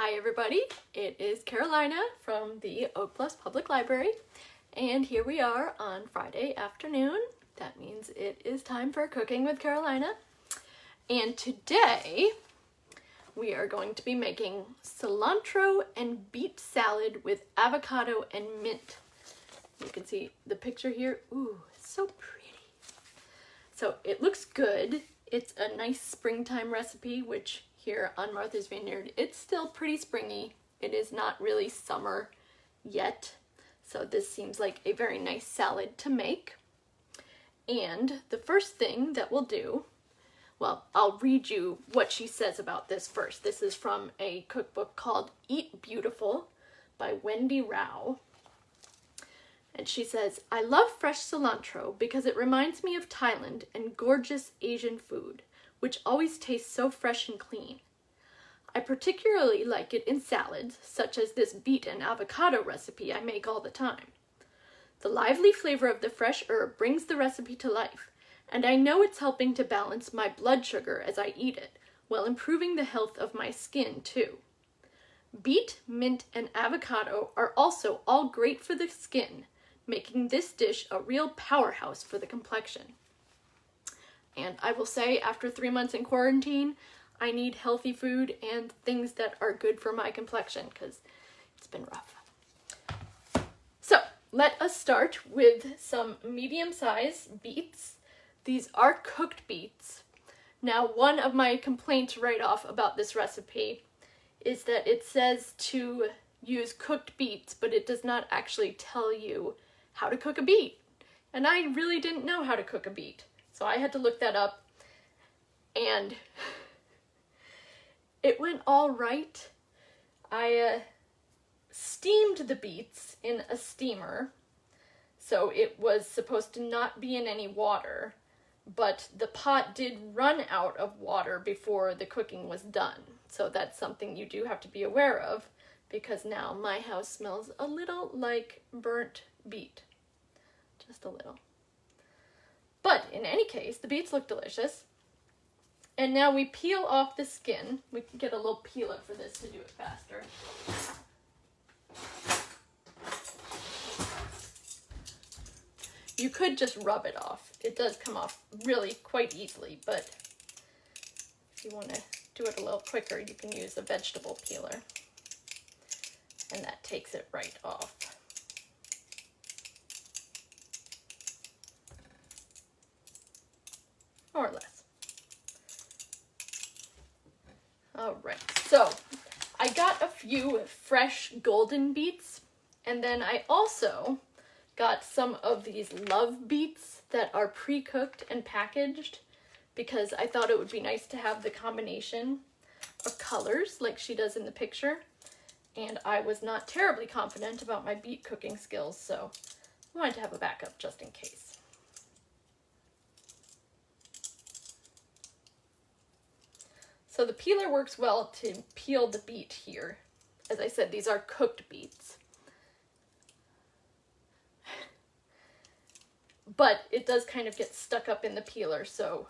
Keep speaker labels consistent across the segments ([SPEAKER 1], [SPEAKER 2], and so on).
[SPEAKER 1] Hi everybody, it is Carolina from the Oak Bluffs Public Library, and here we are on Friday afternoon. That means it is time for Cooking with Carolina. And today we are going to be making cilantro and beet salad with avocado and mint. You can see the picture here. Ooh, it's so pretty. So it looks good. It's a nice springtime recipe, which here on Martha's Vineyard, it's still pretty springy. It is not really summer yet. So this seems like a very nice salad to make. And the first thing that we'll do, well, I'll read you what she says about this first. This is from a cookbook called Eat Beautiful by Wendy Rao. And she says, I love fresh cilantro because it reminds me of Thailand and gorgeous Asian food, which always tastes so fresh and clean. I particularly like it in salads, such as this beet and avocado recipe I make all the time. The lively flavor of the fresh herb brings the recipe to life, and I know it's helping to balance my blood sugar as I eat it, while improving the health of my skin too. Beet, mint, and avocado are also all great for the skin, making this dish a real powerhouse for the complexion. And I will say, after 3 months in quarantine, I need healthy food and things that are good for my complexion because it's been rough. So let us start with some medium-sized beets. These are cooked beets. Now, one of my complaints right off about this recipe is that it says to use cooked beets, but it does not actually tell you how to cook a beet. And I really didn't know how to cook a beet. So I had to look that up, and it went all right. I steamed the beets in a steamer, so it was supposed to not be in any water, but the pot did run out of water before the cooking was done. So that's something you do have to be aware of, because now my house smells a little like burnt beet. Just a little. But in any case, the beets look delicious. And now we peel off the skin. We can get a little peeler for this to do it faster. You could just rub it off. It does come off really quite easily, but if you want to do it a little quicker, you can use a vegetable peeler. And that takes it right off. More or less. All right, so I got a few fresh golden beets, and then I also got some of these love beets that are pre-cooked and packaged because I thought it would be nice to have the combination of colors like she does in the picture, and I was not terribly confident about my beet cooking skills, so I wanted to have a backup just in case. So the peeler works well to peel the beet here. As I said, these are cooked beets. But it does kind of get stuck up in the peeler, so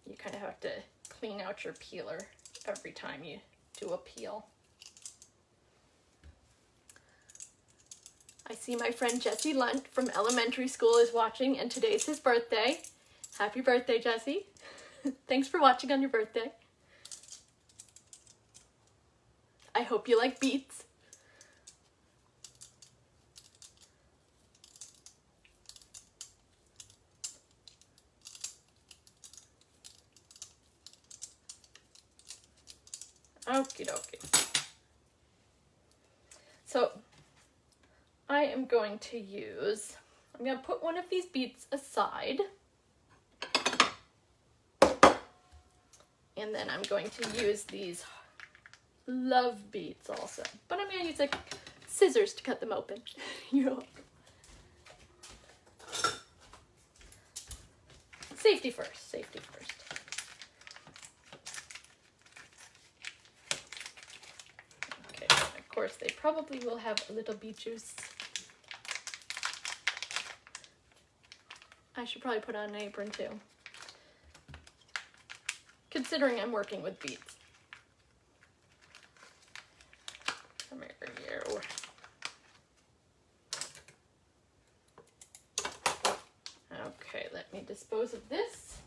[SPEAKER 1] you kind of have to clean out your peeler every time you do a peel. I see my friend Jesse Lunt from elementary school is watching, and today's his birthday. Happy birthday, Jesse. Thanks for watching on your birthday. I hope you like beets. Okie dokie. So I am going to I'm going to put one of these beets aside. And then I'm going to use these love beets also, but I'm going to use like scissors to cut them open. You're welcome. Safety first, safety first. Okay, of course they probably will have a little beet juice. I should probably put on an apron too, considering I'm working with beets. dispose of this.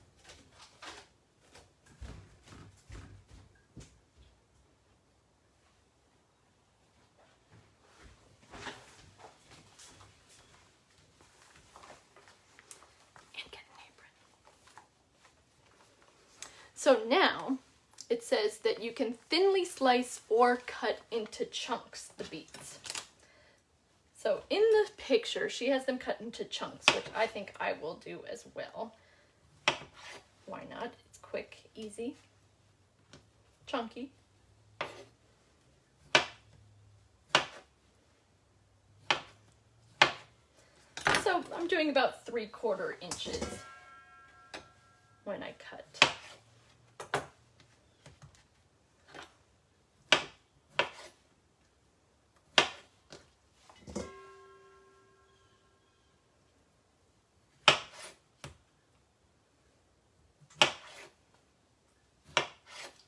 [SPEAKER 1] And get an apron. So now it says that you can thinly slice or cut into chunks the beets. So in the picture, she has them cut into chunks, which I think I will do as well. Why not? It's quick, easy, chunky. So I'm doing about 3/4 inches when I cut.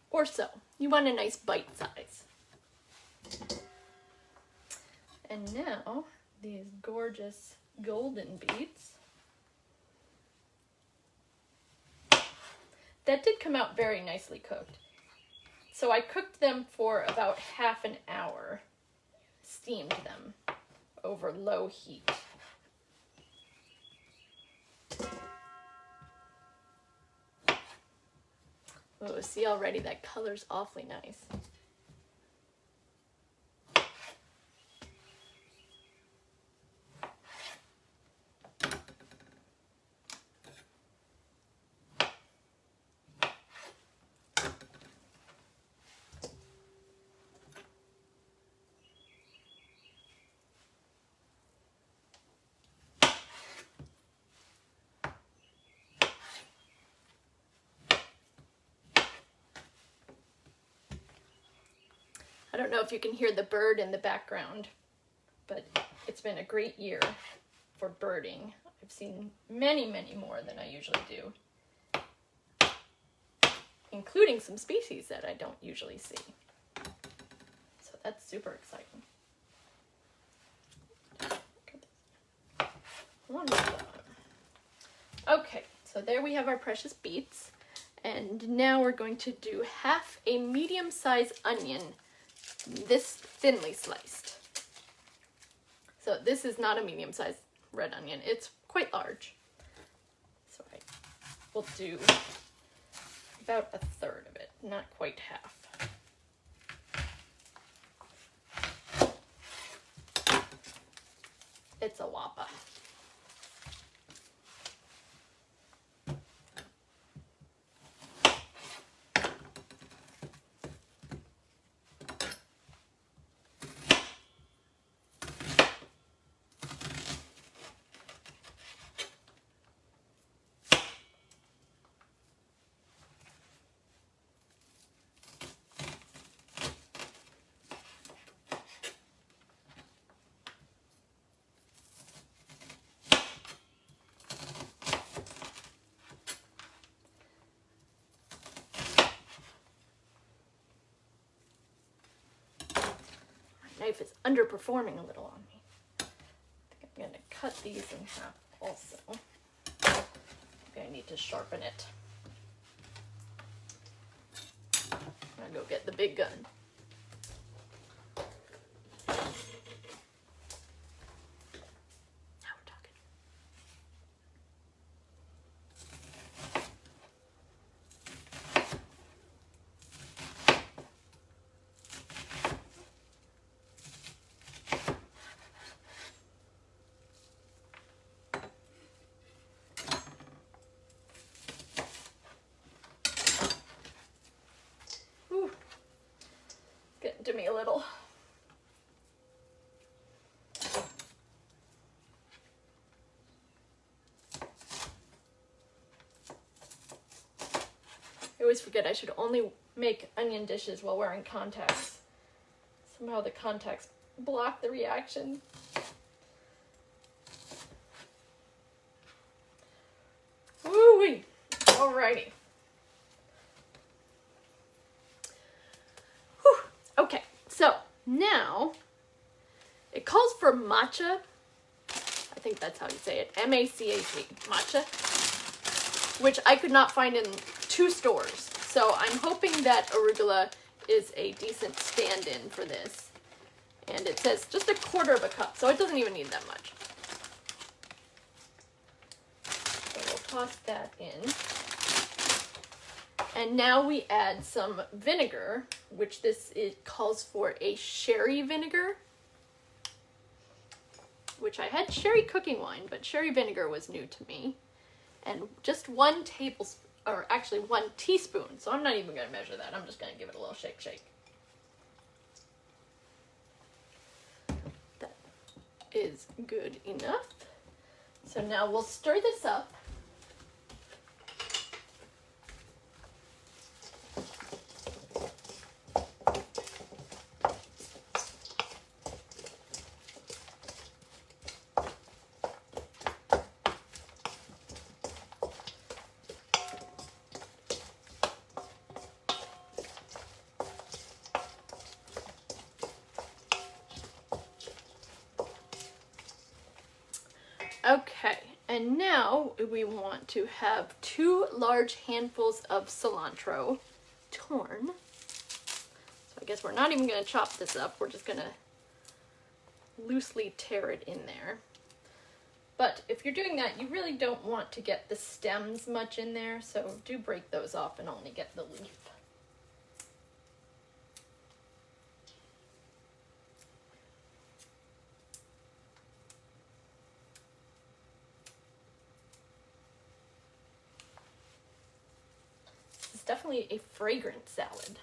[SPEAKER 1] Or so. You want a nice bite size. And now, these gorgeous golden beets. That did come out very nicely cooked. So I cooked them for about half an hour, steamed them over low heat. Oh, see already that color's awfully nice. I don't know if you can hear the bird in the background, but it's been a great year for birding. I've seen many, many more than I usually do, including some species that I don't usually see. So that's super exciting. Wonderful. Okay, so there we have our precious beets. And now we're going to do half a medium-sized onion, this thinly sliced. So this is not a medium-sized red onion. It's quite large. So I will do about 1/3 of it, not quite half. It's a whopper. Knife is underperforming a little on me. I think I'm going to cut these in half also. Maybe I need to sharpen it. I'm going to go get the big gun. Now we're talking. To me a little. I always forget I should only make onion dishes while wearing contacts. Somehow the contacts block the reaction. Woo-wee! Alrighty. Okay, so now it calls for matcha. I think that's how you say it. M-A-C-H-E, matcha. which I could not find in 2 stores. So I'm hoping that arugula is a decent stand-in for this. And it says just 1/4 cup, so it doesn't even need that much. So we'll toss that in. And now we add some vinegar, which it calls for a sherry vinegar, which I had sherry cooking wine, but sherry vinegar was new to me. And just 1 tablespoon, or actually 1 teaspoon, so I'm not even going to measure that. I'm just going to give it a little shake, shake. That is good enough. So now we'll stir this up. Okay, and now we want to have 2 large handfuls of cilantro torn. So I guess we're not even going to chop this up, we're just going to loosely tear it in there. But if you're doing that, you really don't want to get the stems much in there, so do break those off and only get the leaf. Definitely a fragrant salad.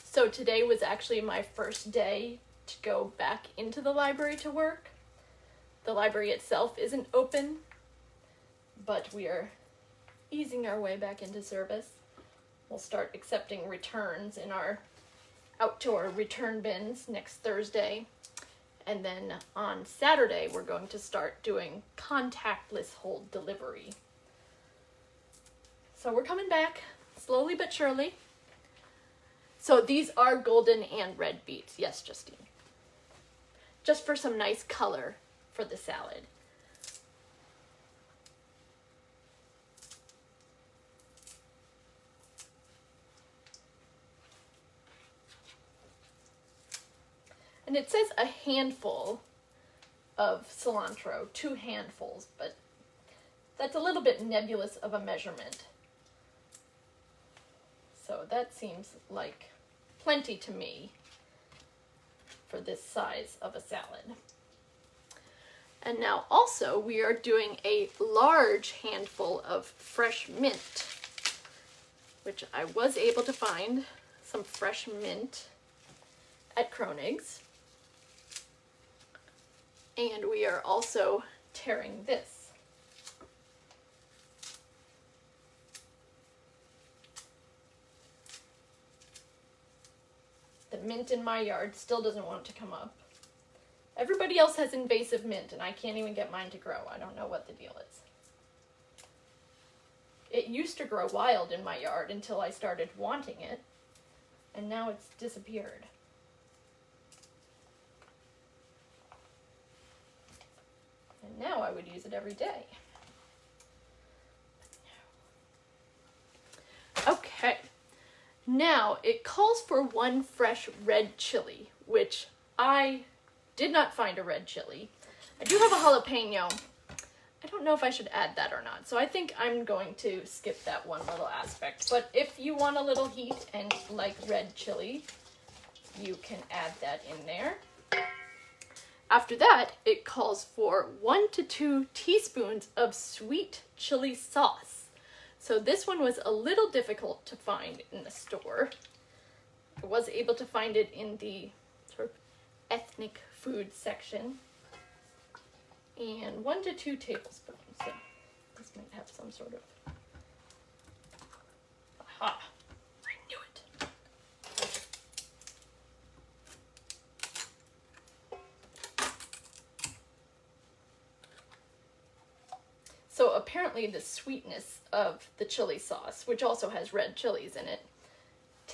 [SPEAKER 1] So today was actually my first day to go back into the library to work. The library itself isn't open, but we are easing our way back into service. We'll start accepting returns in our outdoor return bins next Thursday, and then on Saturday we're going to start doing contactless home delivery. So we're coming back slowly but surely. So these are golden and red beets, yes, Justine, just for some nice color for the salad. And it says a handful of cilantro, 2 handfuls, but that's a little bit nebulous of a measurement. So that seems like plenty to me for this size of a salad. And now also we are doing a large handful of fresh mint, which I was able to find some fresh mint at Kronig's. And we are also tearing this. The mint in my yard still doesn't want to come up. Everybody else has invasive mint and I can't even get mine to grow. I don't know what the deal is. It used to grow wild in my yard until I started wanting it, and now it's disappeared. And now I would use it every day. Okay, now it calls for 1 fresh red chili, which I did not find a red chili. I do have a jalapeno. I don't know if I should add that or not, so I think I'm going to skip that one little aspect. But if you want a little heat and like red chili, you can add that in there. After that, it calls for 1 to 2 teaspoons of sweet chili sauce. So this one was a little difficult to find in the store. I was able to find it in the sort of ethnic food section. And 1 to 2 tablespoons. So this might have some sort of... Aha! I knew it! So apparently the sweetness of the chili sauce, which also has red chilies in it,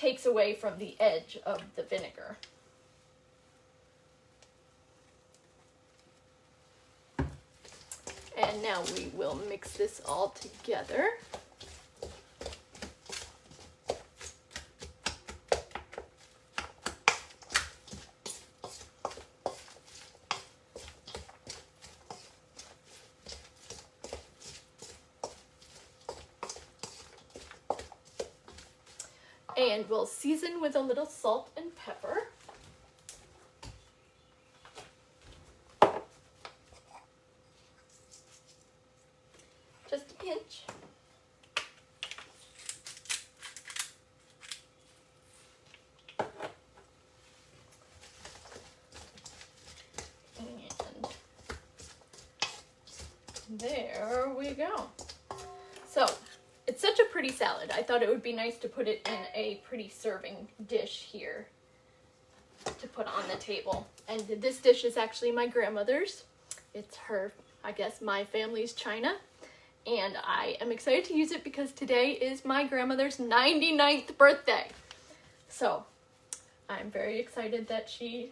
[SPEAKER 1] takes away from the edge of the vinegar. And now we will mix this all together. And we'll season with a little salt and pepper. Just a pinch. And there we go. So, it's such a pretty salad. I thought it would be nice to put it in a pretty serving dish here to put on the table. And this dish is actually my grandmother's. It's her, I guess, my family's china. And I am excited to use it because today is my grandmother's 99th birthday. So I'm very excited that she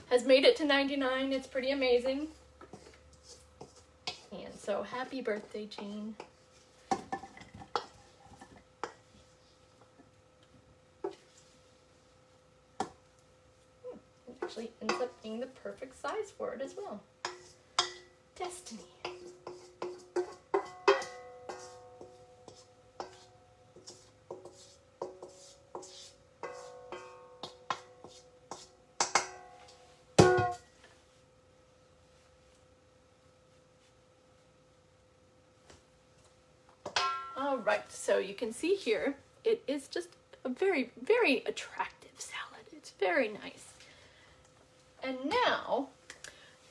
[SPEAKER 1] has made it to 99. It's pretty amazing. And so happy birthday, Jean. Actually ends up being the perfect size for it as well. Destiny. All right, so you can see here, it is just a very, very attractive salad. It's very nice. And now,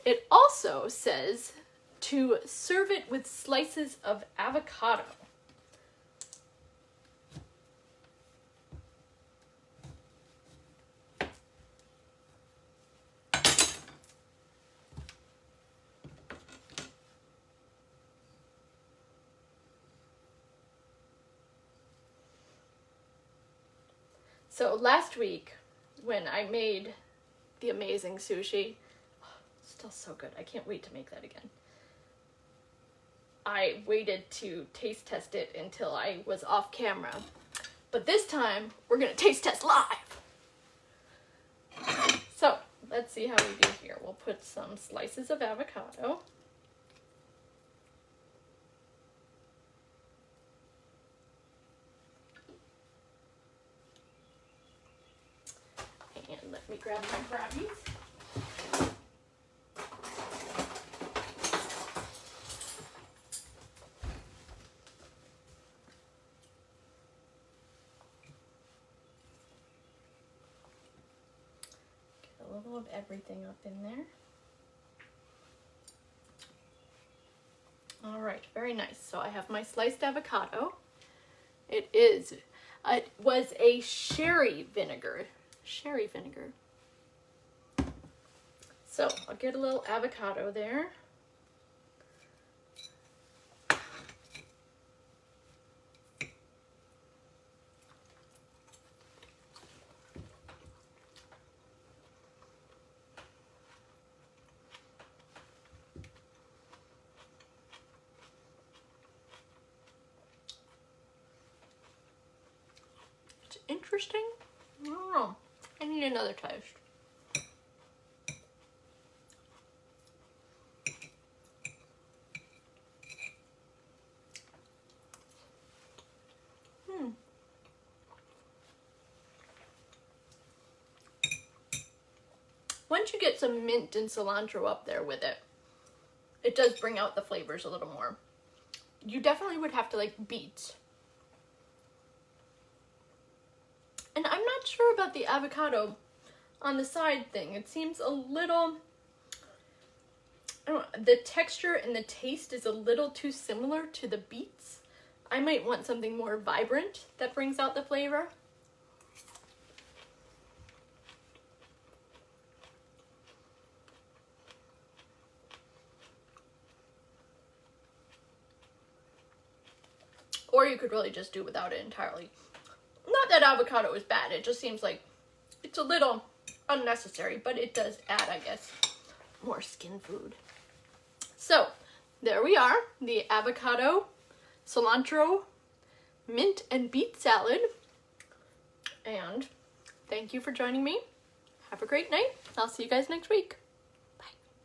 [SPEAKER 1] it also says to serve it with slices of avocado. So last week, when I made the amazing sushi, still so good, I can't wait to make that again. I waited to taste test it until I was off camera. But this time, we're gonna taste test live. So, let's see how we do here. We'll put some slices of avocado. And let me grab my grabbies. Get a little of everything up in there. All right, very nice. So I have my sliced avocado. It was a sherry vinegar. Sherry vinegar. So I'll get a little avocado there. It's interesting. I don't know. I need another taste. Once you get some mint and cilantro up there with it, it does bring out the flavors a little more. You definitely would have to like beet. And I'm not sure about the avocado on the side thing. It seems a little, I don't know, the texture and the taste is a little too similar to the beets. I might want something more vibrant that brings out the flavor. Or you could really just do without it entirely. Not that avocado is bad, it just seems like it's a little unnecessary, but it does add, I guess, more skin food. So, there we are, the avocado, cilantro, mint, and beet salad. And thank you for joining me. Have a great night. I'll see you guys next week.